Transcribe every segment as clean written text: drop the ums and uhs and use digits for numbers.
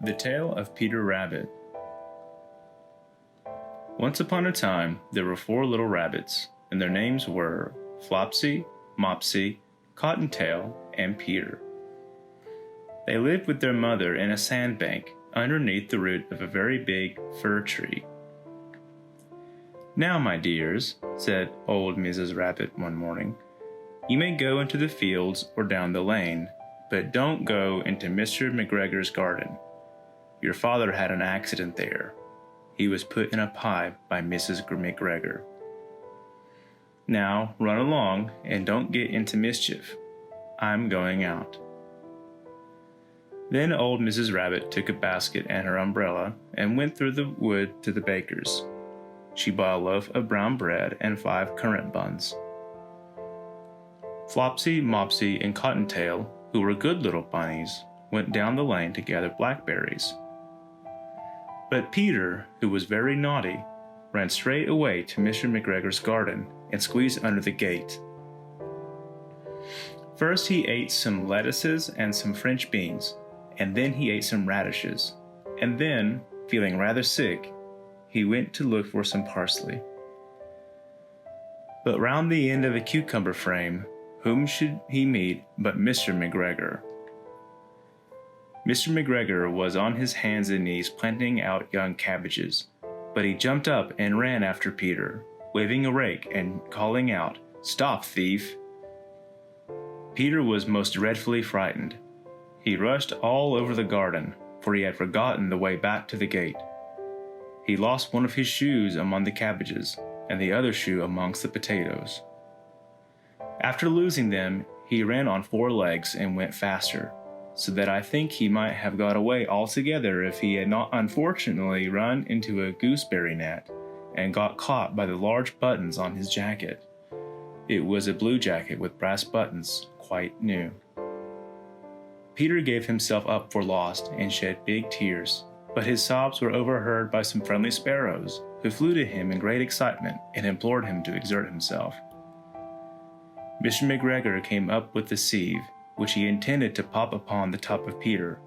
The Tale of Peter Rabbit. Once upon a time, there were 4 little rabbits, and their names were Flopsy, Mopsy, Cottontail, and Peter. They lived with their mother in a sandbank underneath the root of a very big fir tree. "Now, my dears," said old Mrs. Rabbit one morning, "you may go into the fields or down the lane, but don't go into Mr. McGregor's garden. Your father had an accident there. He was put in a pie by Mrs. McGregor. Now run along and don't get into mischief. I'm going out." Then old Mrs. Rabbit took a basket and her umbrella and went through the wood to the baker's. She bought a loaf of brown bread and 5 currant buns. Flopsy, Mopsy, and Cottontail, who were good little bunnies, went down the lane to gather blackberries. But Peter, who was very naughty, ran straight away to Mr. McGregor's garden and squeezed under the gate. First he ate some lettuces and some French beans, and then he ate some radishes, and then, feeling rather sick, he went to look for some parsley. But round the end of a cucumber frame, whom should he meet but Mr. McGregor? Mr. McGregor was on his hands and knees planting out young cabbages, but he jumped up and ran after Peter, waving a rake and calling out, "Stop, thief!" Peter was most dreadfully frightened. He rushed all over the garden, for he had forgotten the way back to the gate. He lost one of his shoes among the cabbages, and the other shoe amongst the potatoes. After losing them, he ran on 4 legs and went faster, so that I think he might have got away altogether if he had not unfortunately run into a gooseberry net and got caught by the large buttons on his jacket. It was a blue jacket with brass buttons, quite new. Peter gave himself up for lost and shed big tears, but his sobs were overheard by some friendly sparrows, who flew to him in great excitement and implored him to exert himself. Mr. McGregor came up with the sieve, which he intended to pop upon the top of Peter,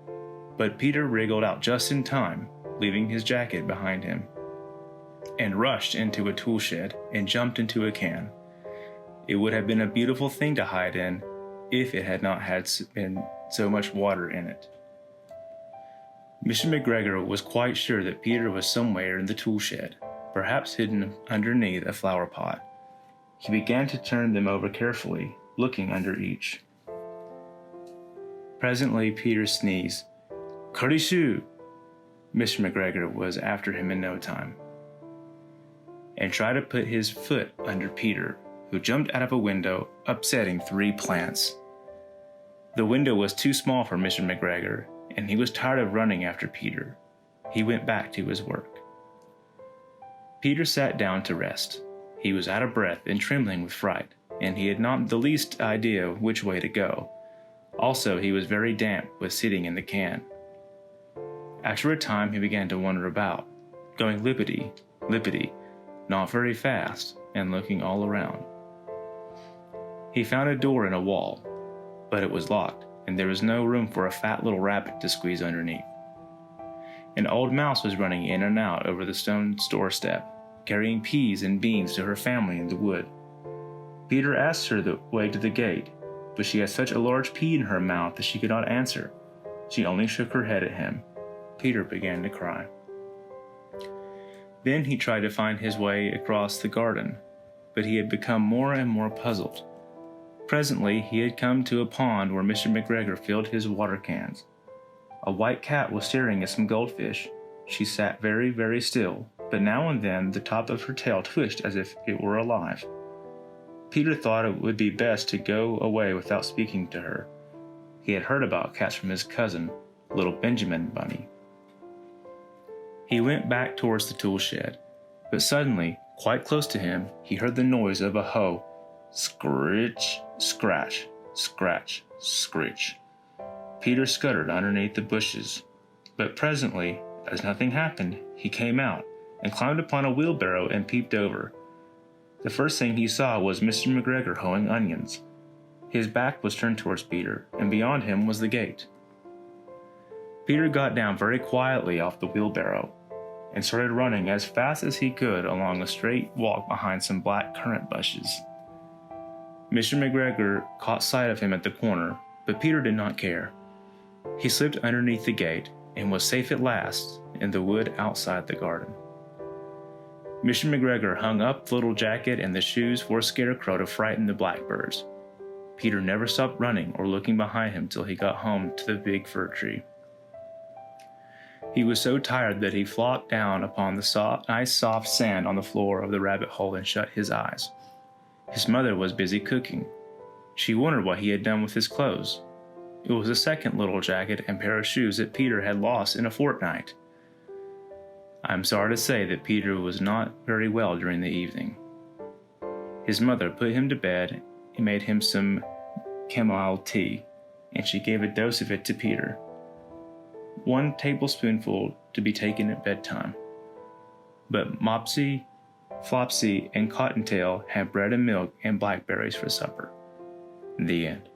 but Peter wriggled out just in time, leaving his jacket behind him, and rushed into a tool shed and jumped into a can. It would have been a beautiful thing to hide in, if it had not been so much water in it. Mr. McGregor was quite sure that Peter was somewhere in the tool shed, perhaps hidden underneath a flower pot. He began to turn them over carefully, looking under each. Presently Peter sneezed. "Curdy-shoo!" Mr. McGregor was after him in no time, and tried to put his foot under Peter, who jumped out of a window, upsetting 3 plants. The window was too small for Mr. McGregor, and he was tired of running after Peter. He went back to his work. Peter sat down to rest. He was out of breath and trembling with fright, and he had not the least idea which way to go. Also, he was very damp with sitting in the can. After a time he began to wander about, going lippity, lippity, not very fast, and looking all around. He found a door in a wall, but it was locked, and there was no room for a fat little rabbit to squeeze underneath. An old mouse was running in and out over the stone store step, carrying peas and beans to her family in the wood. Peter asked her the way to the gate, but she had such a large pea in her mouth that she could not answer. She only shook her head at him. Peter began to cry. Then he tried to find his way across the garden, but he had become more and more puzzled. Presently he had come to a pond where Mr. McGregor filled his water cans. A white cat was staring at some goldfish. She sat very, very still, but now and then the top of her tail twitched as if it were alive. Peter thought it would be best to go away without speaking to her. He had heard about cats from his cousin, little Benjamin Bunny. He went back towards the tool shed, but suddenly, quite close to him, he heard the noise of a hoe. Scritch, scratch, scratch, scritch. Peter scuttered underneath the bushes, but presently, as nothing happened, he came out and climbed upon a wheelbarrow and peeped over. The first thing he saw was Mr. McGregor hoeing onions. His back was turned towards Peter, and beyond him was the gate. Peter got down very quietly off the wheelbarrow and started running as fast as he could along a straight walk behind some black currant bushes. Mr. McGregor caught sight of him at the corner, but Peter did not care. He slipped underneath the gate and was safe at last in the wood outside the garden. Mr. McGregor hung up the little jacket and the shoes for a scarecrow to frighten the blackbirds. Peter never stopped running or looking behind him till he got home to the big fir tree. He was so tired that he flopped down upon the nice soft sand on the floor of the rabbit hole and shut his eyes. His mother was busy cooking. She wondered what he had done with his clothes. It was the second little jacket and pair of shoes that Peter had lost in a fortnight. I am sorry to say that Peter was not very well during the evening. His mother put him to bed and made him some chamomile tea, and she gave a dose of it to Peter. 1 tablespoonful to be taken at bedtime. But Mopsy, Flopsy, and Cottontail had bread and milk and blackberries for supper. The end.